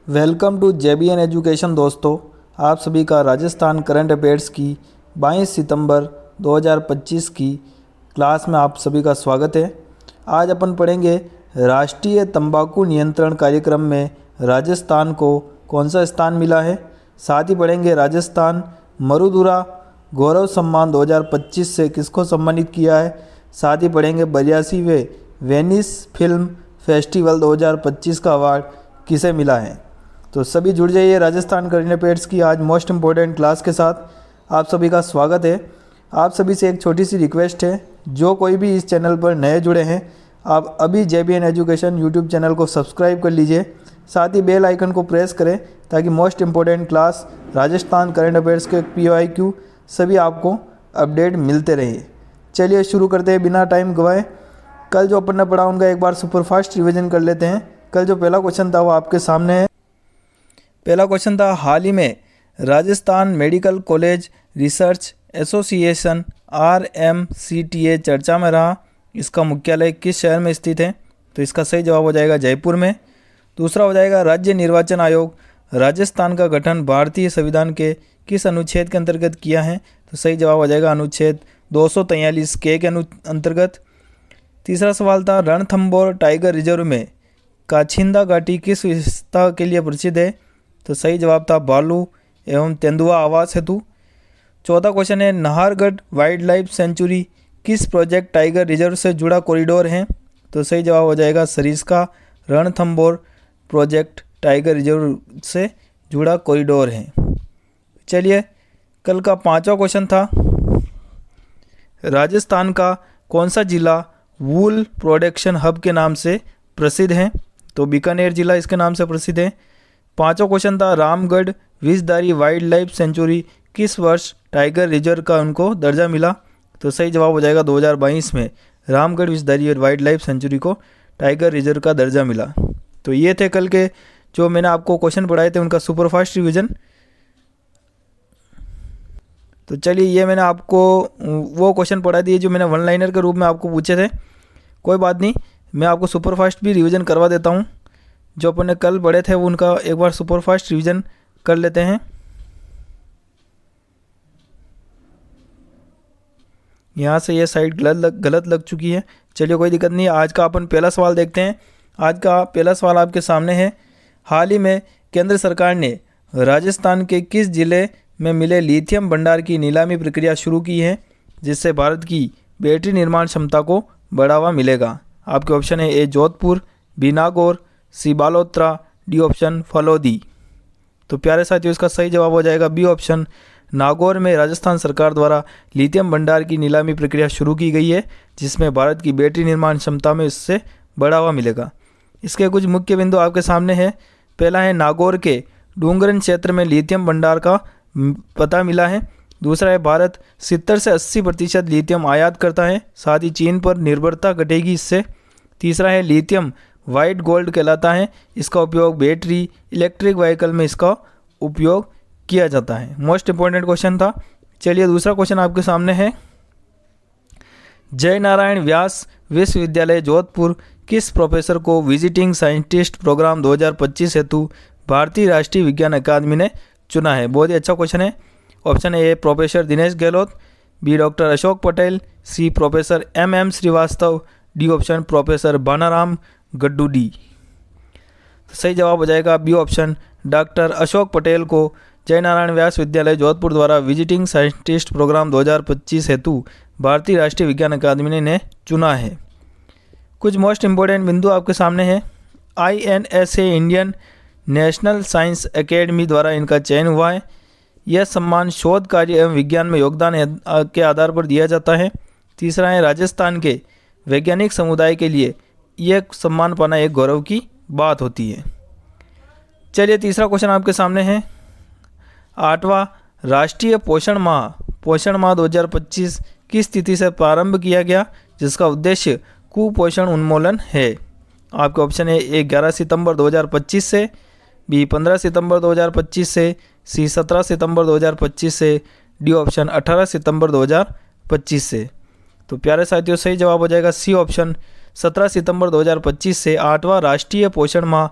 Welcome to JBN education. दोस्तों, आप सभी का राजस्थान करंट अफेयर्स की 22 सितंबर 2025 की क्लास में आप सभी का स्वागत है। आज अपन पढ़ेंगे राष्ट्रीय तंबाकू नियंत्रण कार्यक्रम में राजस्थान को कौन सा स्थान मिला है। साथ ही पढ़ेंगे राजस्थान मरुधुरा गौरव सम्मान 2025 से किसको सम्मानित किया है। साथ ही पढ़ेंगे 82वें वेनिस फिल्म फेस्टिवल 2025 का अवार्ड किसे मिला है। तो सभी जुड़ जाइए राजस्थान करंट अफेयर्स की आज मोस्ट इम्पोर्टेंट क्लास के साथ। आप सभी का स्वागत है। आप सभी से एक छोटी सी रिक्वेस्ट है, जो कोई भी इस चैनल पर नए जुड़े हैं, आप अभी जेबीएन एजुकेशन यूट्यूब चैनल को सब्सक्राइब कर लीजिए। साथ ही बेल आइकन को प्रेस करें ताकि most important class Rajasthan current affairs के PYQ सभी आपको अपडेट मिलते रहे। चलिए शुरू करते हैं बिना टाइम गवाए। कल जो अपन ने पढ़ा उनका एक बार सुपरफास्ट रिवीजन कर लेते हैं। कल जो पहला क्वेश्चन था वो आपके सामने है। पहला क्वेश्चन था, हाल ही में Rajasthan medical college research association RMCTA चर्चा में रहा। इसका मुख्यालय किस शहर में स्थित है? तो इसका सही जवाब हो जाएगा जयपुर में। दूसरा हो जाएगा, राज्य निर्वाचन आयोग राजस्थान का गठन भारतीय संविधान के किस अनुच्छेद के अंतर्गत किया है? तो सही जवाब हो जाएगा अनुच्छेद 243 के अंतर्गत। तीसरा सवाल था, रणथंभौर टाइगर रिजर्व में काछिंदा घाटी किस विशेषता के लिए प्रसिद्ध है? तो सही जवाब था भालू एवं तेंदुआ आवास हेतु। चौथा क्वेश्चन है, नाहरगढ़ वाइल्ड लाइफ सेंचुरी किस प्रोजेक्ट टाइगर रिजर्व से जुड़ा कॉरिडोर है? तो सही जवाब हो जाएगा Sariska Ranthambore project tiger reserve से जुड़ा कॉरिडोर है। चलिए, कल का पांचवा क्वेश्चन था, राजस्थान का कौन सा जिला वूल प्रोडक्शन हब के नाम से प्रसिद्ध है? तो बीकानेर जिला इसके नाम से प्रसिद्ध है। पांचवा क्वेश्चन था, Ramgarh Vishdhari wild life sanctuary किस वर्ष टाइगर रिजर्व का उनको दर्जा मिला? तो सही जवाब हो जाएगा 2022 में Ramgarh Vishdhari wild life sanctuary को टाइगर रिजर्व का दर्जा मिला। तो ये थे कल के जो मैंने आपको क्वेश्चन पढ़ाए थे उनका सुपरफास्ट रिवीजन। तो चलिए, ये मैंने आपको वो क्वेश्चन पढ़ा दिए जो मैंने वन लाइनर के रूप में आपको पूछे थे। कोई बात नहीं, मैं आपको सुपरफास्ट भी रिवीजन करवा देता हूँ। जो अपन ने कल पढ़े थे वो उनका एक बार सुपरफास्ट रिवीजन कर लेते हैं। यहाँ से ये साइड गलत लग चुकी है। चलिए, कोई दिक्कत नहीं है। आज का अपन पहला सवाल देखते हैं। आज का पहला सवाल आपके सामने है, हाल ही में केंद्र सरकार ने राजस्थान के किस जिले में मिले लिथियम भंडार की नीलामी प्रक्रिया शुरू की है, जिससे भारत की बैटरी निर्माण क्षमता को बढ़ावा मिलेगा? आपके ऑप्शन है ए जोधपुर, बी नागौर, सी बालोतरा, डी ऑप्शन फलोदी। तो प्यारे साथियों, इसका सही जवाब हो जाएगा बी ऑप्शन नागौर में राजस्थान सरकार द्वारा लिथियम भंडार की नीलामी प्रक्रिया शुरू की गई है, जिसमें भारत की बैटरी निर्माण क्षमता में इससे बढ़ावा मिलेगा। इसके कुछ मुख्य बिंदु आपके सामने हैं। पहला है, नागौर के डूंगरन क्षेत्र में लिथियम भंडार का पता मिला है। दूसरा है, भारत 70 से 80% लिथियम आयात करता है, साथ ही चीन पर निर्भरता घटेगी इससे। तीसरा है, लिथियम वाइट गोल्ड कहलाता है, इसका उपयोग बैटरी इलेक्ट्रिक व्हीकल में इसका उपयोग किया जाता है। मोस्ट इंपॉर्टेंट क्वेश्चन था। चलिए, दूसरा क्वेश्चन आपके सामने है, जय नारायण व्यास विश्वविद्यालय जोधपुर किस प्रोफेसर को विजिटिंग साइंटिस्ट प्रोग्राम 2025 हेतु भारतीय राष्ट्रीय विज्ञान अकादमी ने चुना है? बहुत ही अच्छा क्वेश्चन है। Option A professor Dinesh Gehlot, B doctor Ashok Patel, C professor MM Srivastava, D option professor Banaram Gaddu D. तो सही जवाब हो जाएगा B option doctor Ashok Patel को जय नारायण व्यास विद्यालय जोधपुर द्वारा विजिटिंग साइंटिस्ट प्रोग्राम 2025 हेतु भारतीय राष्ट्रीय विज्ञान अकादमी ने चुना है। कुछ मोस्ट इंपोर्टेंट बिंदु आपके सामने हैं। INSA Indian national science academy द्वारा इनका चयन हुआ है। यह सम्मान शोध कार्य एवं विज्ञान में योगदान के आधार पर दिया जाता है। तीसरा है, राजस्थान के वैज्ञानिक समुदाय के लिए यह सम्मान पाना एक गौरव की बात होती है। चलिए, तीसरा क्वेश्चन आपके सामने है, 8वां राष्ट्रीय पोषण माह 2025 किस तिथि से प्रारंभ किया गया, जिसका उद्देश्य कुपोषण उन्मूलन है? आपके ऑप्शन है ए 11 सितंबर 2025 से, बी 15 सितंबर 2025 से, सी 17 सितंबर 2025 से, डी ऑप्शन 18 सितंबर 2025 से। तो प्यारे साथियों, सही जवाब हो जाएगा सी ऑप्शन 17 सितंबर 2025 से 8वां राष्ट्रीय पोषण माह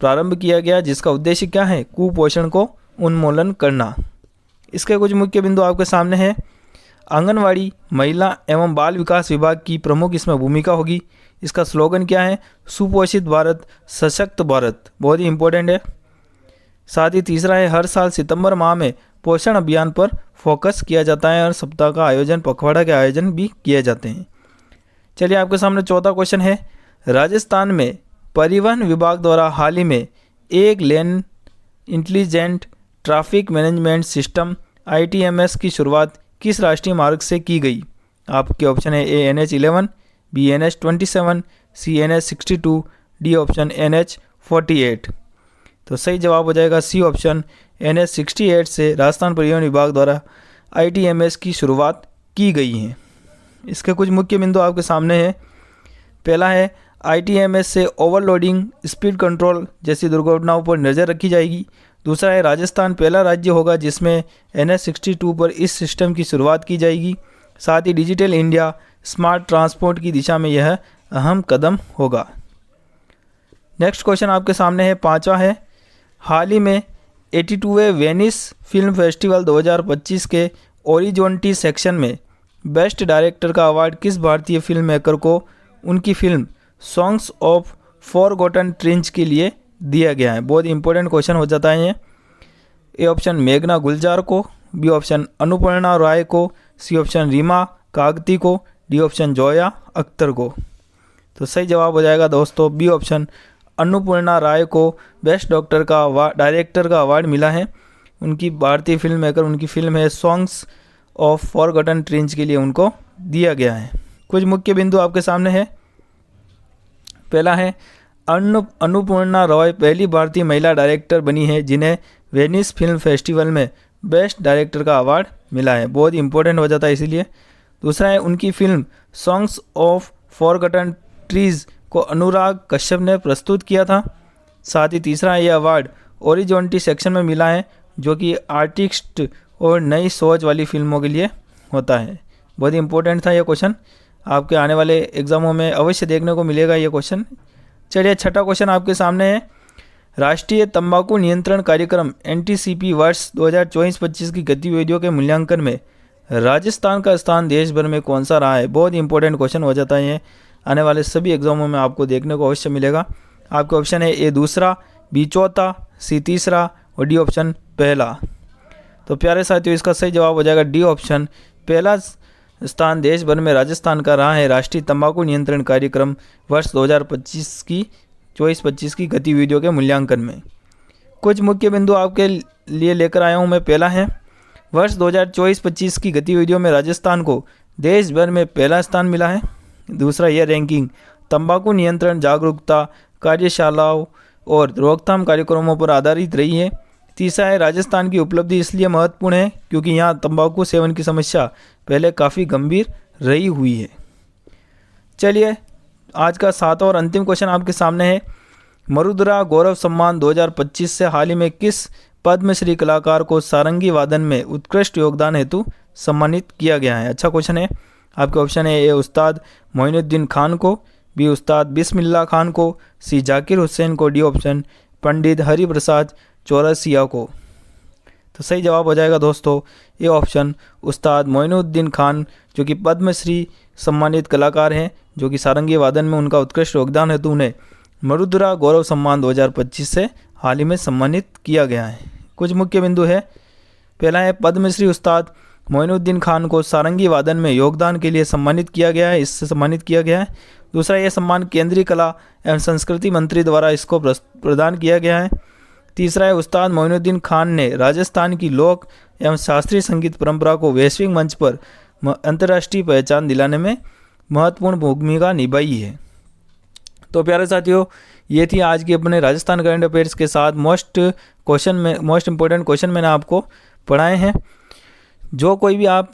प्रारंभ किया गया, जिसका उद्देश्य क्या है? कुपोषण को उन्मूलन करना। इसके कुछ मुख्य बिंदु आपके सामने हैं। आंगनवाड़ी महिला एवं बाल विकास विभाग की प्रमुख इसमें भूमिका होगी। इसका स्लोगन क्या है? सुपोषित भारत सशक्त भारत, बहुत ही इंपॉर्टेंट है। साथ ही तीसरा है, हर साल सितंबर माह में पोषण अभियान पर फोकस किया जाता है और सप्ताह का आयोजन, पखवाड़ा के आयोजन भी किए जाते हैं। चलिए आपके सामने चौथा क्वेश्चन है, राजस्थान में परिवहन विभाग द्वारा हाल ही में एक lane intelligent traffic management system ITMS की शुरुआत किस राष्ट्रीय मार्ग से की गई? आपके ऑप्शन है ए NH11, बी NH27, सी NH62, डी ऑप्शन NH48। तो सही जवाब हो जाएगा सी ऑप्शन NH68 से राजस्थान परिवहन विभाग द्वारा ITMS की शुरुआत की गई है। इसके कुछ मुख्य बिंदु आपके सामने हैं। पहला है, ITMS से ओवरलोडिंग, स्पीड कंट्रोल जैसी दुर्घटनाओं पर नज़र रखी जाएगी। दूसरा है, राजस्थान पहला राज्य होगा जिसमें NH62 पर इस सिस्टम की शुरुआत की जाएगी। साथ ही डिजिटल इंडिया, स्मार्ट ट्रांसपोर्ट की दिशा में यह अहम कदम होगा। नेक्स्ट क्वेश्चन आपके सामने है, पांचवा है, हाल ही में 82वें वेनिस फिल्म फेस्टिवल 2025 के ओरिजोंटी सेक्शन में बेस्ट डायरेक्टर का अवार्ड किस भारतीय फिल्म मेकर को उनकी film songs of forgotten trench के लिए दिया गया है? बहुत इंपॉर्टेंट क्वेश्चन हो जाता है ये। ए ऑप्शन मेघना गुलजार को, बी ऑप्शन अनुपर्णा राय को, सी ऑप्शन रीमा कागती को, डी ऑप्शन जोया अख्तर को। तो सही जवाब हो जाएगा दोस्तों बी ऑप्शन अन्नपूर्णा राय को बेस्ट डायरेक्टर का अवार्ड मिला है। उनकी भारतीय फिल्म मेकर, उनकी फिल्म है सॉन्ग्स ऑफ फॉरगॉटन ट्रेंच के लिए उनको दिया गया है। कुछ मुख्य बिंदु आपके सामने है। पहला है, अन्नपूर्णा रॉय पहली भारतीय महिला डायरेक्टर बनी है जिन्हें वेनिस फिल्म फेस्टिवल में बेस्ट डायरेक्टर का अवार्ड मिला है। बहुत इंपॉर्टेंट हो जाता है इसीलिए। दूसरा है, उनकी film songs of forgotten trees को अनुराग कश्यप ने प्रस्तुत किया था। साथ ही तीसरा है, यह अवार्ड ओरिजोंटी सेक्शन में मिला है जो कि आर्टिस्ट और नई सोच वाली फिल्मों के लिए होता है। बहुत इंपॉर्टेंट था यह क्वेश्चन, आपके आने वाले एग्जामों में अवश्य देखने को मिलेगा ये क्वेश्चन। चलिए छठा क्वेश्चन आपके सामने है, राष्ट्रीय तंबाकू नियंत्रण कार्यक्रम NTCP वर्ष 2024-25 की गतिविधियों के मूल्यांकन में राजस्थान का स्थान देश भर में कौन सा रहा है? बहुत इंपॉर्टेंट क्वेश्चन हो जाता है ये, आने वाले सभी एग्जामों में आपको देखने को अवश्य मिलेगा। आपके ऑप्शन है ए दूसरा, बी चौथा, सी तीसरा और डी ऑप्शन पहला। तो प्यारे साथियों, इसका सही जवाब हो जाएगा डी ऑप्शन पहला स्थान देश भर में राजस्थान का रहा है राष्ट्रीय तंबाकू नियंत्रण कार्यक्रम वर्ष 2024-25 की गतिविधियों के मूल्यांकन में। कुछ मुख्य बिंदु आपके लिए लेकर आया हूँ मैं। पहला है, वर्ष 2024-25 की गतिविधियों में राजस्थान को देश भर में पहला स्थान मिला है। दूसरा, यह रैंकिंग तंबाकू नियंत्रण जागरूकता कार्यशालाओं और रोकथाम कार्यक्रमों पर आधारित रही है। तीसरा है, राजस्थान की उपलब्धि इसलिए महत्वपूर्ण है क्योंकि यहाँ तंबाकू सेवन की समस्या पहले काफ़ी गंभीर रही हुई है। चलिए आज का सातवां और अंतिम क्वेश्चन आपके सामने है, मरुद्रा गौरव सम्मान 2025 से हाल ही में किस पद्मश्री कलाकार को सारंगी वादन में उत्कृष्ट योगदान हेतु सम्मानित किया गया है? अच्छा क्वेश्चन है। आपके ऑप्शन है, ए उस्ताद मोइनुद्दीन खान को, बी उस्ताद बिस्मिल्लाह खान को, सी जाकिर हुसैन को, डी ऑप्शन पंडित हरिप्रसाद चौरसिया को। तो सही जवाब हो जाएगा दोस्तों ये ऑप्शन उस्ताद मोइनुद्दीन खान, जो कि पद्मश्री सम्मानित कलाकार हैं, जो कि सारंगी वादन में उनका उत्कृष्ट योगदान हेतु उन्हें मरुद्रा गौरव सम्मान 2025 से हाल ही में सम्मानित किया गया है। कुछ मुख्य बिंदु है। पहला है, पद्मश्री उस्ताद मोइनुद्दीन खान को सारंगी वादन में योगदान के लिए सम्मानित किया गया है, इससे सम्मानित किया गया है। दूसरा, यह सम्मान केंद्रीय कला एवं संस्कृति मंत्री द्वारा इसको प्रदान किया गया है। तीसरा है, उस्ताद मोइनुद्दीन खान ने राजस्थान की लोक एवं शास्त्रीय संगीत परंपरा को वैश्विक मंच पर अंतर्राष्ट्रीय पहचान दिलाने में महत्वपूर्ण भूमिका निभाई है। तो प्यारे साथियों, ये थी आज की अपने राजस्थान करंट अफेयर्स के साथ मोस्ट इंपॉर्टेंट क्वेश्चन मैंने आपको पढ़ाए हैं। जो कोई भी आप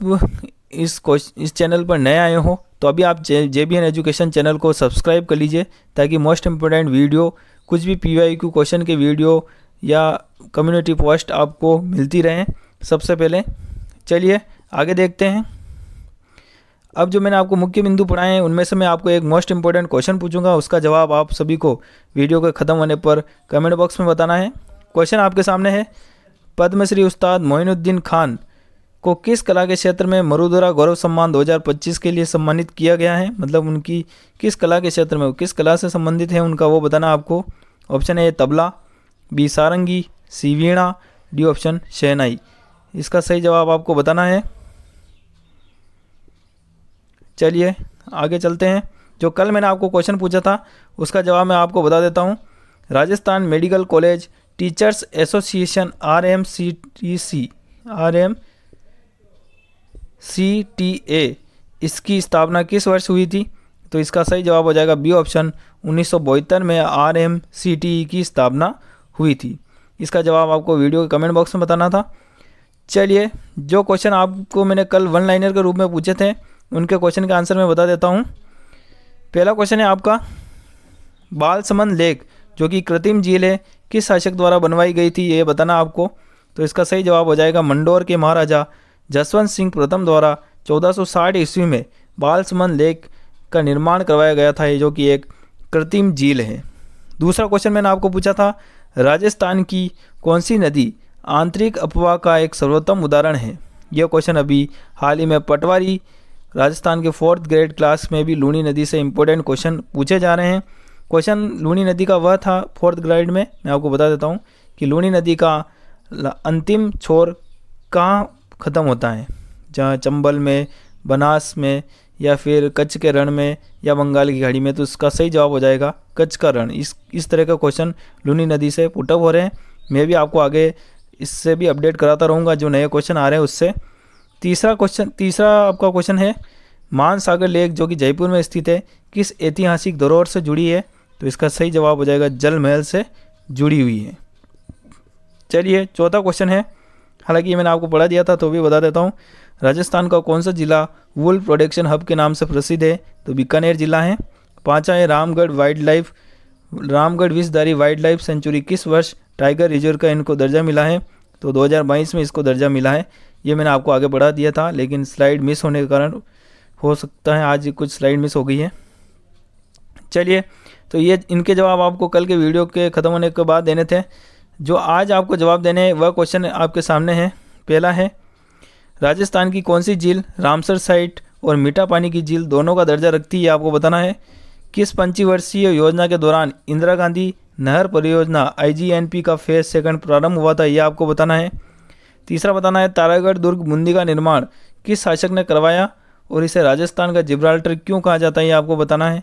इस चैनल पर नए आए हो तो अभी आप JBN एजुकेशन चैनल को सब्सक्राइब कर लीजिए, ताकि मोस्ट इंपॉर्टेंट वीडियो, कुछ भी PYQ क्वेश्चन के वीडियो या कम्युनिटी पोस्ट आपको मिलती रहें सबसे पहले। चलिए आगे देखते हैं। अब जो मैंने आपको मुख्य बिंदु पढ़ाए हैं उनमें से मैं आपको एक मोस्ट इंपॉर्टेंट क्वेश्चन पूछूंगा, उसका जवाब आप सभी को वीडियो के ख़त्म होने पर कमेंट बॉक्स में बताना है। क्वेश्चन आपके सामने है, पद्मश्री उस्ताद मोइनुद्दीन खान को किस कला के क्षेत्र में मरुधरा गौरव सम्मान 2025 के लिए सम्मानित किया गया है? मतलब उनकी किस कला के क्षेत्र में, किस कला से संबंधित है उनका, वो बताना आपको। Option A tabla, B sarangi, C veena, D option shehnai. इसका सही जवाब आपको बताना है। चलिए आगे चलते हैं। जो कल मैंने आपको क्वेश्चन पूछा था उसका जवाब मैं आपको बता देता हूँ। Rajasthan medical college teachers association RMCTA इसकी स्थापना किस वर्ष हुई थी? तो इसका सही जवाब हो जाएगा बी ऑप्शन 1972 में RMCTE की स्थापना हुई थी। इसका जवाब आपको वीडियो के कमेंट बॉक्स में बताना था। चलिए जो क्वेश्चन आपको मैंने कल वन लाइनर के रूप में पूछे थे उनके क्वेश्चन का आंसर मैं बता देता हूँ। पहला क्वेश्चन है आपका, बालसमंद लेक जो कि कृत्रिम झील है किस शासक द्वारा बनवाई गई थी, ये बताना आपको। तो इसका सही जवाब हो जाएगा मंडोर के महाराजा जसवंत सिंह प्रथम द्वारा 1460 ईस्वी में बालसमंद लेक का निर्माण करवाया गया था, ये जो कि एक कृत्रिम झील है। दूसरा क्वेश्चन मैंने आपको पूछा था, राजस्थान की कौन सी नदी आंतरिक अपवाह का एक सर्वोत्तम उदाहरण है? यह क्वेश्चन अभी हाल ही में पटवारी राजस्थान के 4th ग्रेड क्लास में भी लूनी नदी से इंपॉर्टेंट क्वेश्चन पूछे जा रहे हैं। क्वेश्चन लूनी नदी का वह था 4th ग्रेड में, मैं आपको बता देता हूँ कि लूनी नदी का अंतिम छोर कहाँ ख़त्म होता है, जहाँ चंबल में, बनास में, या फिर कच्छ के रण में, या बंगाल की खाड़ी में। तो इसका सही जवाब हो जाएगा कच्छ का रण। इस तरह का क्वेश्चन लूनी नदी से पुटअप हो रहे हैं। मैं भी आपको आगे इससे भी अपडेट कराता रहूँगा जो नए क्वेश्चन आ रहे हैं उससे। तीसरा आपका क्वेश्चन है, मानसागर लेक जो कि जयपुर में स्थित है किस ऐतिहासिक धरोहर से जुड़ी है? तो इसका सही जवाब हो जाएगा जल महल से जुड़ी हुई है। चलिए चौथा क्वेश्चन है, हालांकि ये मैंने आपको पढ़ा दिया था तो भी बता देता हूँ। राजस्थान का कौन सा जिला वुल प्रोडक्शन हब के नाम से प्रसिद्ध है? तो बीकानेर जिला है। पाँचवा है, Ramgarh Vishdhari wild life sanctuary किस वर्ष टाइगर रिजर्व का इनको दर्जा मिला है? तो 2022 में इसको दर्जा मिला है। ये मैंने आपको आगे बढ़ा दिया था लेकिन स्लाइड मिस होने के कारण हो सकता है आज कुछ स्लाइड मिस हो गई है। चलिए तो ये इनके जवाब आपको कल के वीडियो के ख़त्म होने के बाद देने थे। जो आज आपको जवाब देने हैं वह क्वेश्चन आपके सामने है। पहला है, राजस्थान की कौन सी झील रामसर साइट और मीठा पानी की झील दोनों का दर्जा रखती है? आपको बताना है। किस पंचवर्षीय योजना के दौरान इंदिरा गांधी नहर परियोजना IGNP का फेज 2 प्रारंभ हुआ था? यह आपको बताना है। तीसरा बताना है, तारागढ़ दुर्ग बूंदी का निर्माण किस शासक ने करवाया और इसे राजस्थान का जिब्राल्टर क्यों कहा जाता है? ये आपको बताना है।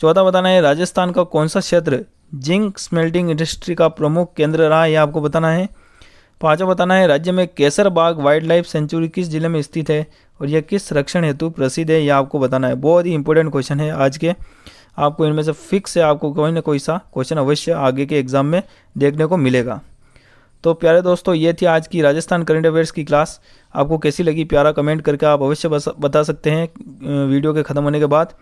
चौथा बताना है, राजस्थान का कौन सा क्षेत्र जिंक स्मेल्टिंग इंडस्ट्री का प्रमुख केंद्र रहा है? ये आपको बताना है। पांचवा बताना है, राज्य में केसर बाग वाइल्ड लाइफ सेंचुरी किस जिले में स्थित है और यह किस संरक्षण हेतु प्रसिद्ध है? यह आपको बताना है। बहुत ही इंपॉर्टेंट क्वेश्चन है आज के, आपको इनमें से फिक्स है, आपको कोई ना कोई सा क्वेश्चन अवश्य आगे के एग्जाम में देखने को मिलेगा। तो प्यारे दोस्तों, ये थी आज की राजस्थान करंट अफेयर्स की क्लास। आपको कैसी लगी प्यारा कमेंट करके आप अवश्य बता सकते हैं वीडियो के ख़त्म होने के बाद।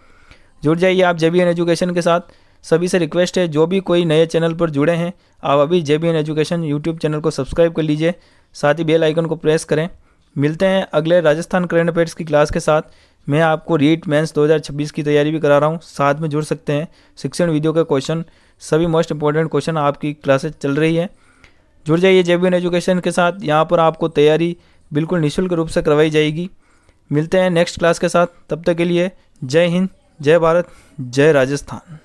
जुड़ जाइए आप JBN एजुकेशन के साथ। सभी से रिक्वेस्ट है, जो भी कोई नए चैनल पर जुड़े हैं आप अभी JBN एजुकेशन यूट्यूब चैनल को सब्सक्राइब कर लीजिए, साथ ही बेल आइकन को प्रेस करें। मिलते हैं अगले राजस्थान करंट अफेयर्स की क्लास के साथ। मैं आपको रीट मेंस 2026 की तैयारी भी करा रहा हूँ, साथ में जुड़ सकते हैं। शिक्षण वीडियो के क्वेश्चन, सभी मोस्ट इंपॉर्टेंट क्वेश्चन आपकी क्लासेज चल रही है। जुड़ जाइए JBN एजुकेशन के साथ, यहाँ पर आपको तैयारी बिल्कुल निःशुल्क रूप से करवाई जाएगी। मिलते हैं नेक्स्ट क्लास के साथ, तब तक के लिए जय हिंद, जय भारत, जय राजस्थान।